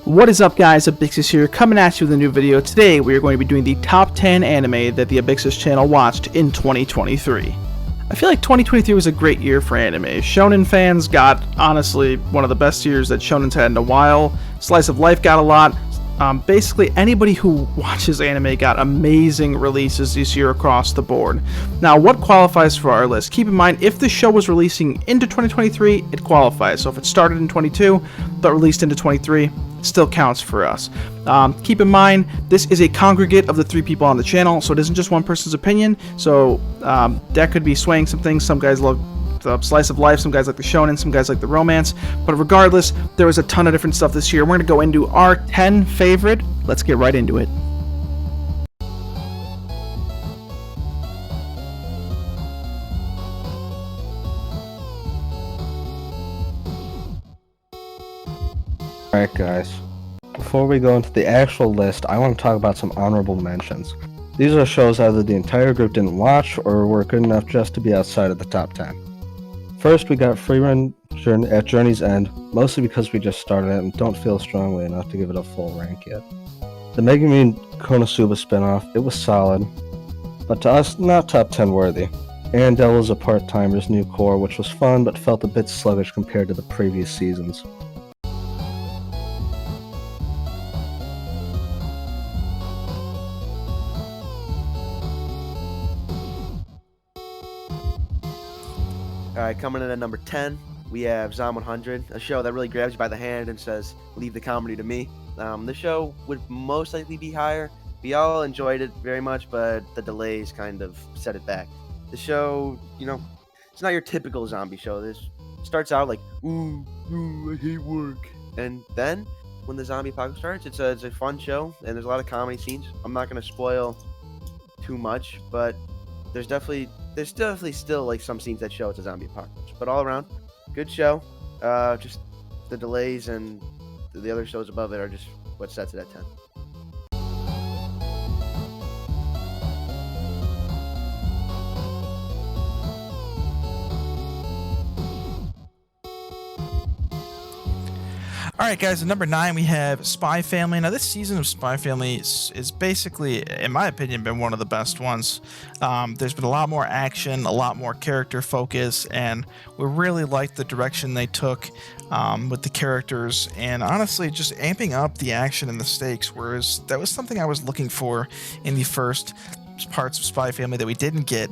What is up, guys? Abyxis here, coming at you with a new video. Today we are going to be doing the top 10 anime that the Abyxis channel watched in 2023. I feel like 2023 was a great year for anime. Shonen fans got, honestly, one of the best years that Shonen's had in a while. Slice of Life got a lot. Basically, anybody who watches anime got amazing releases this year across the board. Now, what qualifies for our list? Keep in mind, if the show was releasing into 2023, it qualifies. So if it started in 22 but released into 23, it still counts for us. Keep in mind, this is a congregate of the three people on the channel, so it isn't just one person's opinion. So that could be swaying some things. Some guys love the slice of life, some guys like the shonen, some guys like the romance, but regardless, there was a ton of different stuff this year. We're going to go into our 10 favorite. Let's get right into it. Alright guys, before we go into the actual list, I want to talk about some honorable mentions. These are shows either the entire group didn't watch or were good enough just to be outside of the top 10. First, we got Free Run at Journey's End, mostly because we just started it and don't feel strongly enough to give it a full rank yet. The Megumi Konosuba spinoff, it was solid, but to us, not top 10 worthy. And Devil's a Part-Timer's new core, which was fun but felt a bit sluggish compared to the previous seasons. Alright, coming in at number 10, we have Zom 100, a show that really grabs you by the hand and says, leave the comedy to me. The show would most likely be higher. We all enjoyed it very much, but the delays kind of set it back. The show, it's not your typical zombie show. This starts out like, ooh, I hate work. And then, when the zombie apocalypse starts, it's a fun show, and there's a lot of comedy scenes. I'm not going to spoil too much, but there's definitely still like some scenes that show it's a zombie apocalypse, but all around, good show. Just the delays and the other shows above it are just what sets it at 10. Alright guys, at number 9 we have Spy Family. Now this season of Spy Family is basically, in my opinion, been one of the best ones. There's been a lot more action, a lot more character focus, and we really liked the direction they took with the characters, and honestly just amping up the action and the stakes, whereas that was something I was looking for in the first parts of Spy Family that we didn't get.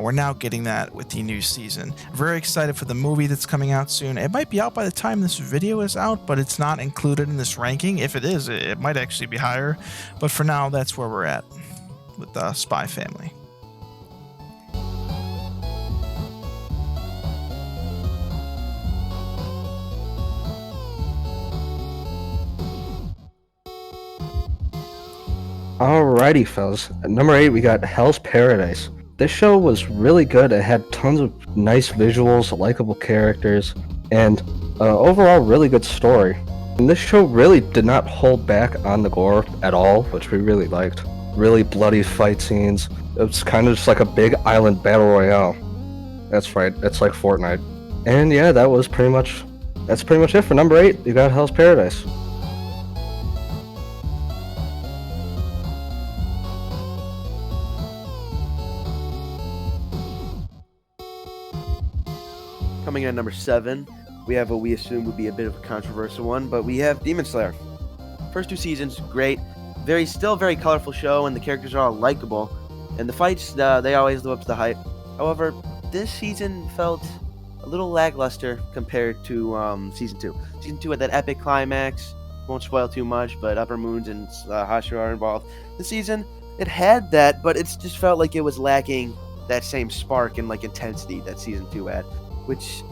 We're now getting that with the new season. Very excited for the movie that's coming out soon. It might be out by the time this video is out, but it's not included in this ranking. If it is, it might actually be higher, but for now that's where we're at with Spy Family. Alrighty fellas, at number 8 we got Hell's Paradise. This show was really good. It had tons of nice visuals, likable characters, and overall really good story. And this show really did not hold back on the gore at all, which we really liked. Really bloody fight scenes. It was kind of just like a big island battle royale. That's right, it's like Fortnite. And yeah, that's pretty much it for number 8. You got Hell's Paradise. Coming in at number 7, we have what we assume would be a bit of a controversial one, but we have Demon Slayer. First 2 seasons, great. Still very colorful show, and the characters are all likable. And the fights, they always live up to the hype. However, this season felt a little lackluster compared to Season 2. Season 2 had that epic climax. Won't spoil too much, but Upper Moons and Hashira are involved. This season, it had that, but it just felt like it was lacking that same spark and intensity that Season 2 had. Which,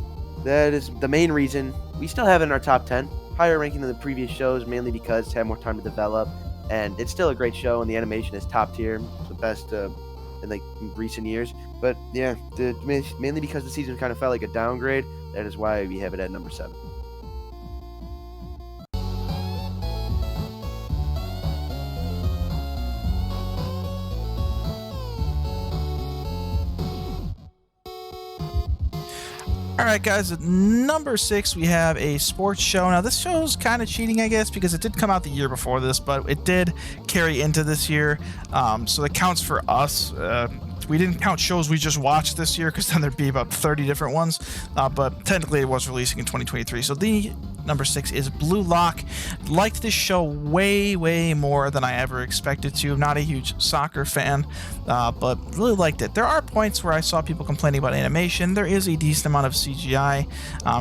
that is the main reason we still have it in our top 10. Higher ranking than the previous shows, mainly because it's had more time to develop. And it's still a great show, and the animation is top tier. It's the best in recent years. But yeah, mainly because the season kind of felt like a downgrade. That is why we have it at number 7. All right, guys, at number 6, we have a sports show. Now, this show's kind of cheating, I guess, because it did come out the year before this, but it did carry into this year. So that counts for us. We didn't count shows we just watched this year, because then there'd be about 30 different ones. But technically, it was releasing in 2023. So the number 6 is Blue Lock. Liked this show way more than I ever expected to. Not a huge soccer fan, but really liked it. There are points where I saw people complaining about animation. There is a decent amount of CGI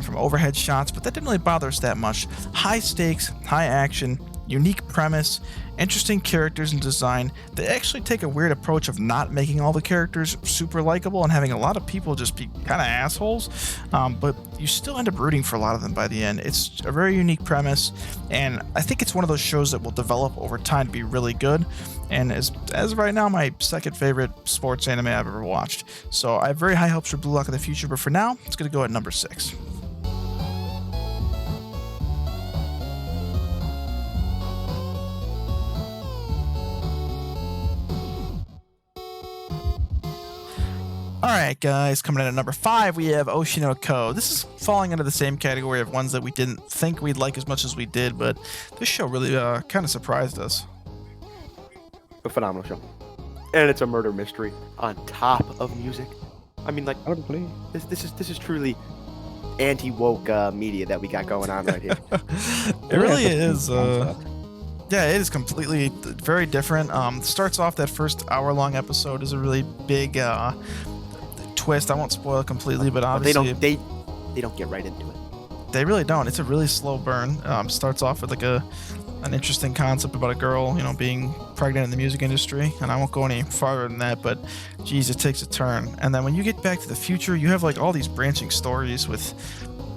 from overhead shots, but that didn't really bother us that much. High stakes, high action, unique premise, interesting characters and design. They actually take a weird approach of not making all the characters super likable and having a lot of people just be kind of assholes, but you still end up rooting for a lot of them by the end. It's a very unique premise, and I think it's one of those shows that will develop over time to be really good, and as of right now, my second favorite sports anime I've ever watched. So I have very high hopes for Blue Lock in the future, but for now, it's going to go at number 6. Alright guys, coming in at number 5, we have Oshinoko. This is falling into the same category of ones that we didn't think we'd like as much as we did, but this show really kind of surprised us. A phenomenal show. And it's a murder mystery on top of music. I mean, like, this is truly anti-woke media that we got going on right here. It really is. Yeah, it is completely very different. Starts off, that first hour-long episode is a really big twist. I won't spoil it completely, but obviously they don't get right into it. They really don't. It's a really slow burn. Starts off with like an interesting concept about a girl, being pregnant in the music industry, and I won't go any farther than that, but geez, it takes a turn. And then when you get back to the future, you have like all these branching stories with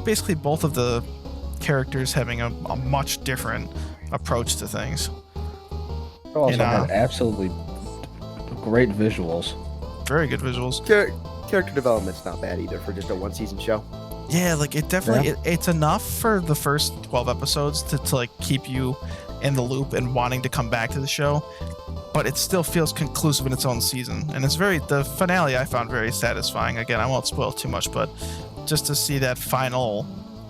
basically both of the characters having a much different approach to things. It also had absolutely great visuals. Very good visuals. Character development's not bad either for just a one-season show. Yeah, like it definitely it's enough for the first 12 episodes to like keep you in the loop and wanting to come back to the show, but it still feels conclusive in its own season, and the finale I found very satisfying. Again, I won't spoil too much, but just to see that final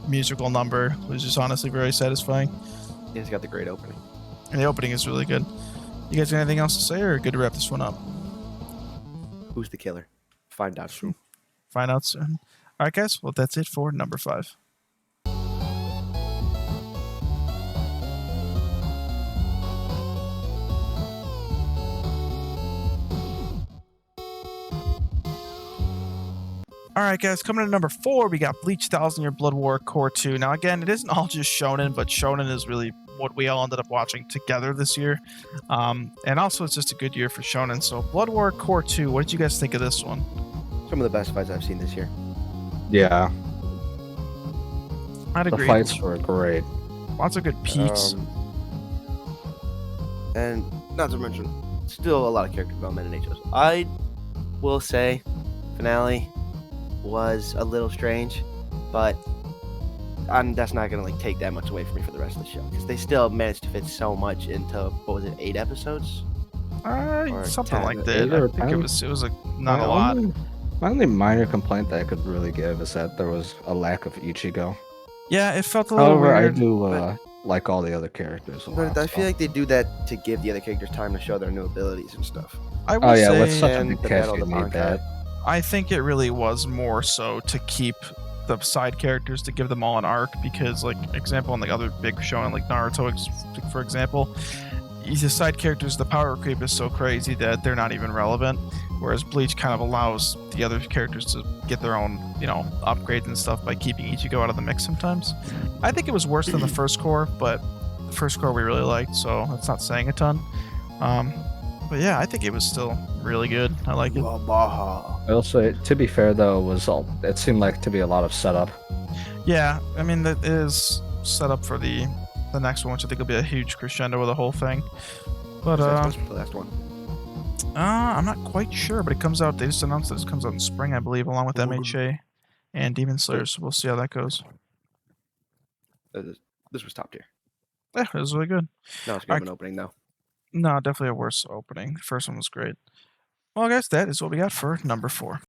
musical number was just honestly very satisfying. Yeah, it's got the great opening. And the opening is really good. You guys got anything else to say, or good to wrap this one up? Who's the killer? Find out soon. Find out soon. All right, guys. Well, that's it for number 5. All right, guys, coming to number 4, we got Bleach 1000 Year Blood War Core 2. Now, again, it isn't all just shonen, but shonen is really what we all ended up watching together this year. And also, it's just a good year for shonen. So, Blood War Core 2, what did you guys think of this one? Some of the best fights I've seen this year. Yeah. I'd agree. The fights were great. Lots of good peaks. And not to mention, still a lot of character development in HOs. I will say, finale was a little strange, but that's not gonna like take that much away from me for the rest of the show, because they still managed to fit so much into, what was it, 8 episodes? Something 10, like that. I think it was not a lot. My only minor complaint that I could really give is that there was a lack of Ichigo. Yeah, it felt a little However, weird. I do like all the other characters a lot. But I feel like they do that to give the other characters time to show their new abilities and stuff. I will say, with such a and big the cast, Battle you of the need that. I think it really was more so to keep the side characters, to give them all an arc, because, like, example, in the other big shonen, like Naruto, for example, the side characters, the power creep is so crazy that they're not even relevant, whereas Bleach kind of allows the other characters to get their own, upgrades and stuff by keeping Ichigo out of the mix sometimes. I think it was worse than the first core, but the first core we really liked, so that's not saying a ton. But yeah, I think it was still really good. I like it. I will say, to be fair though, it seemed like to be a lot of setup. Yeah, I mean, that is set up for the next one, which I think will be a huge crescendo of the whole thing. But That's the last one. I'm not quite sure, but it comes out. They just announced that it comes out in spring, I believe, along with MHA and Demon Slayer. So we'll see how that goes. This was top tier. Yeah, it was really good. No, it's good of an opening though. No, definitely a worse opening. The first one was great. Well, guys, that is what we got for number 4.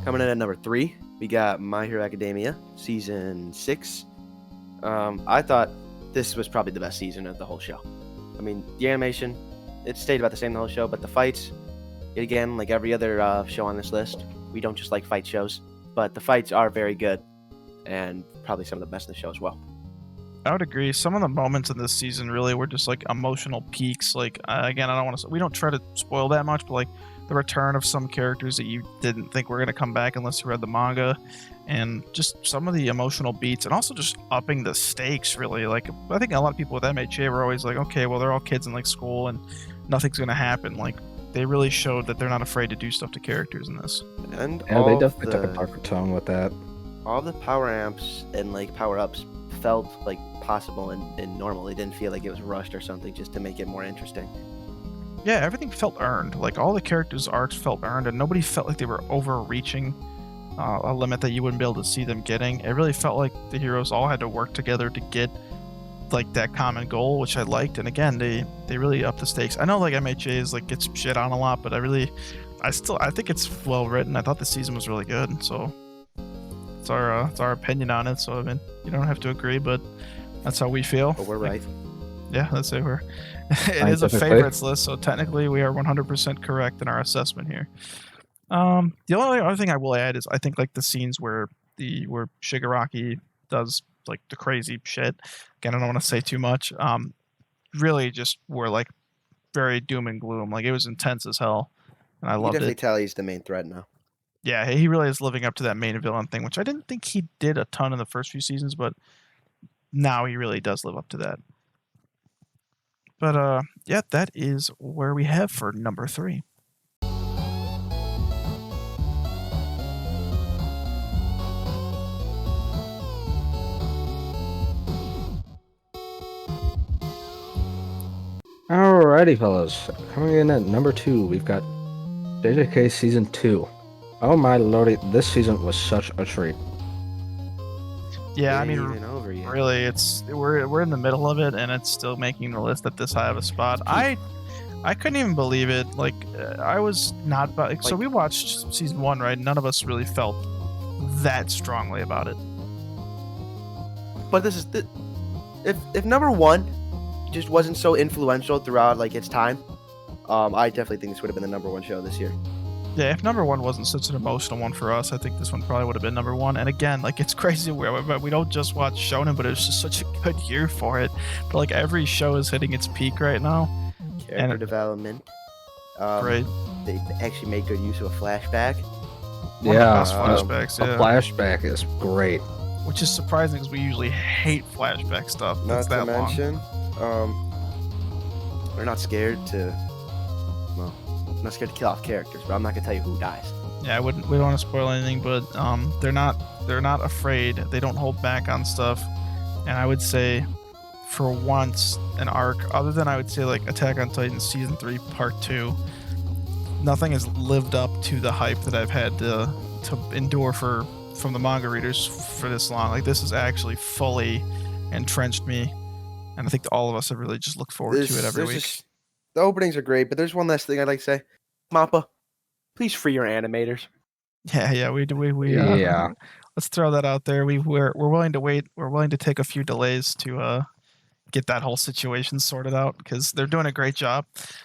Coming in at number 3, we got My Hero Academia Season 6. I thought this was probably the best season of the whole show. I mean, the animation, it stayed about the same the whole show, but the fights, yet again, like every other show on this list, we don't just like fight shows, but the fights are very good, and probably some of the best in the show as well. I would agree. Some of the moments in this season really were just like emotional peaks. Like again, I don't want to. We don't try to spoil that much, but like the return of some characters that you didn't think were going to come back unless you read the manga, and just some of the emotional beats, and also just upping the stakes. Really, like I think a lot of people with MHA were always like, okay, well they're all kids in like school and nothing's going to happen. Like they really showed that they're not afraid to do stuff to characters in this. And Yeah, they definitely took a darker tone with that. All the power amps and like power ups felt like possible and normal. It didn't feel like it was rushed or something just to make it more interesting. Yeah, everything felt earned. Like all the characters' arcs felt earned, and nobody felt like they were overreaching a limit that you wouldn't be able to see them getting. It really felt like the heroes all had to work together to get like that common goal, which I liked. And again, they really upped the stakes. I know like MHA is like gets shit on a lot, but I think it's well written. I thought the season was really good. So it's our opinion on it. So I mean, you don't have to agree, but that's how we feel. But we're right. Yeah, let's say we're. It is a favorites list, so technically we are 100% correct in our assessment here. The only other thing I will add is I think like the scenes where Shigaraki does like the crazy shit. Again, I don't want to say too much. Really just were like very doom and gloom. Like it was intense as hell, and I loved definitely it. tell he's the main threat now. Yeah, he really is living up to that main villain thing, which I didn't think he did a ton in the first few seasons, but now he really does live up to that. But yeah, that is where we have for number 3. Alrighty, fellas. Coming in at number 2, we've got JJK Season 2. Oh my lordy, this season was such a treat. Yeah, I It mean, ain't even over yet. really, we're in the middle of it, and it's still making the list at this high of a spot. I couldn't even believe it. Like I was not. So we watched season 1, right? None of us really felt that strongly about it. But this is if number 1 just wasn't so influential throughout like its time, I definitely think this would have been the number 1 show this year. Yeah, if number 1 wasn't such an emotional one for us, I think this one probably would have been number 1. And again, like it's crazy we don't just watch shonen, but it's just such a good year for it. But like every show is hitting its peak right now. Character development. Great. They actually make good use of a flashback. One of the best flashbacks, A flashback is great. Which is surprising because we usually hate flashback stuff. Not that to mention, we're not scared to. Well, I'm not scared to kill off characters, but I'm not gonna tell you who dies. Yeah, we don't want to spoil anything, but they're not afraid. They don't hold back on stuff, and I would say, for once, an arc other than I would say like Attack on Titan season 3 part 2, nothing has lived up to the hype that I've had to endure from the manga readers for this long. Like this has actually fully entrenched me, and I think all of us have really just looked forward to it every week. The openings are great, but there's one last thing I'd like to say. Mappa, please free your animators. Yeah, we Yeah. Let's throw that out there. We're willing to wait. We're willing to take a few delays to get that whole situation sorted out because they're doing a great job.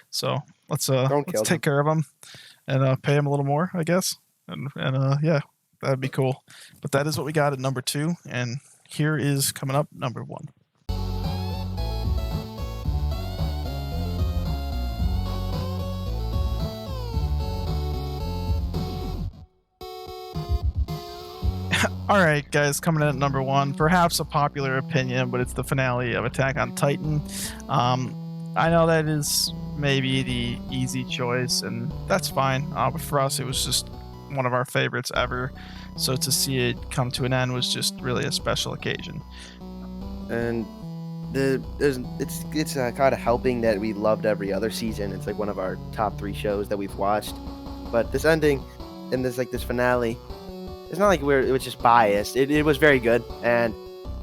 So let's take care of them and pay them a little more, I guess. And yeah, that'd be cool. But that is what we got at number 2, and here is coming up number 1. All right, guys, coming in at number 1, perhaps a popular opinion, but it's the finale of Attack on Titan. I know that is maybe the easy choice, and that's fine. But for us, it was just one of our favorites ever. So to see it come to an end was just really a special occasion. And it's kind of helping that we loved every other season. It's like one of our top 3 shows that we've watched. But this ending and this finale, it's not like it was just biased. It was very good, and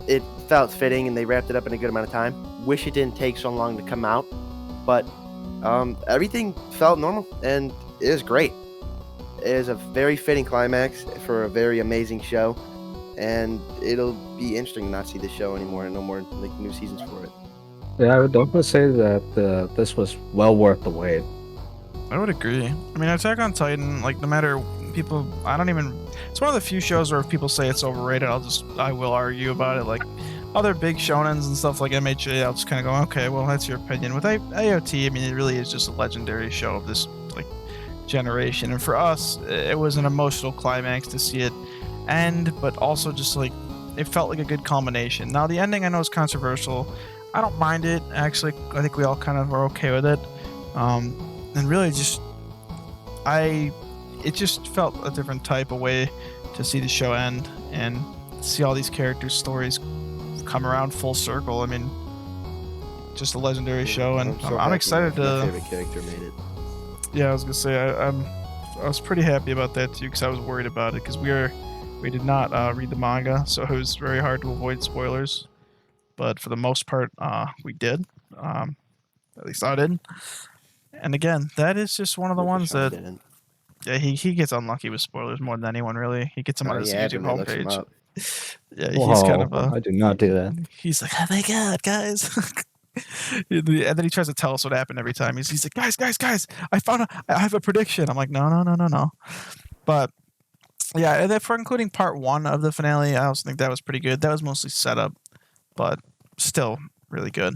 it felt fitting, and they wrapped it up in a good amount of time. Wish it didn't take so long to come out, but everything felt normal, and it was great. It is a very fitting climax for a very amazing show, and it'll be interesting to not see this show anymore and no more like new seasons for it. Yeah, I would definitely say that this was well worth the wait. I would agree. I mean, Attack on Titan, like, no matter people, it's one of the few shows where if people say it's overrated, I will argue about it. Like, other big shonens and stuff like MHA, I'll just kind of go, okay, well, that's your opinion. With AOT, I mean, it really is just a legendary show of this, like, generation. And for us, it was an emotional climax to see it end, but also just, like, it felt like a good combination. Now, the ending I know is controversial. I don't mind it, actually. I think we all kind of are okay with it. And really it just felt a different type of way to see the show end and see all these characters' stories come around full circle. I mean, just a legendary show, and I'm excited to. My favorite character made it. Yeah, I was gonna say I was pretty happy about that too, because I was worried about it because we did not read the manga, so it was very hard to avoid spoilers. But for the most part, we did. At least I did. And again, that is just one of the ones that, yeah, he gets unlucky with spoilers more than anyone, really. He gets them on his YouTube homepage. Yeah, he's kind of I do not do that. He's like, oh my god, guys. And then he tries to tell us what happened every time. He's like, guys, I have a prediction. I'm like, no. But yeah, and if we're including part 1 of the finale, I also think that was pretty good. That was mostly setup, but still really good.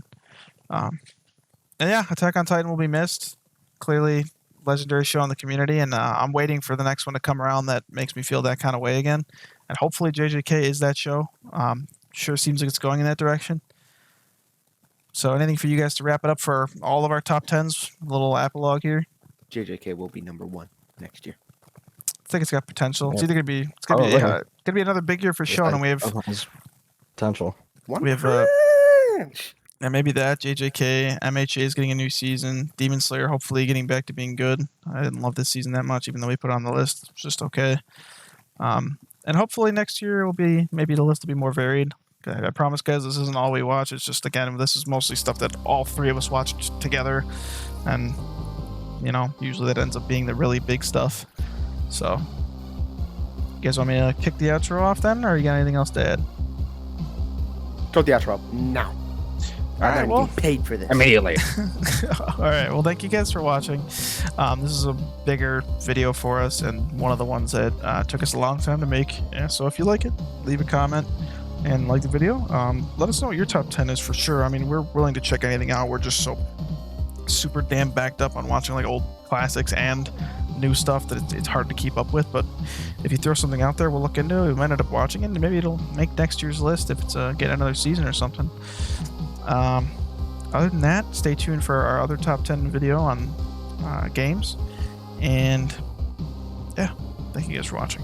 And yeah, Attack on Titan will be missed. Clearly, legendary show in the community, and I'm waiting for the next one to come around that makes me feel that kind of way again. And hopefully, JJK is that show. Sure seems like it's going in that direction. So, anything for you guys to wrap it up for all of our top 10s? A little epilogue here. JJK will be number 1 next year. I think it's got potential. Yeah. It's either gonna be another big year for Shonen. We have potential. We have and maybe that JJK, MHA is getting a new season. Demon Slayer hopefully getting back to being good. I didn't love this season that much, even though we put it on the list. It's just okay. And hopefully next year will be maybe the list will be more varied. I promise, guys, this isn't all we watch. It's just, again, this is mostly stuff that all 3 of us watched together, and usually that ends up being the really big stuff. So, you guys want me to kick the outro off then, or you got anything else to add? Throw the outro up now. I'm getting paid for this immediately. All right. Well, thank you guys for watching. This is a bigger video for us, and one of the ones that took us a long time to make. Yeah, so if you like it, leave a comment and like the video. Let us know what your top 10 is for sure. I mean, we're willing to check anything out. We're just so super damn backed up on watching like old classics and new stuff that it's hard to keep up with. But if you throw something out there, we'll look into it. We might end up watching it, and maybe it'll make next year's list if it's get another season or something. Other than that, stay tuned for our other top 10 video on games. And yeah, thank you guys for watching.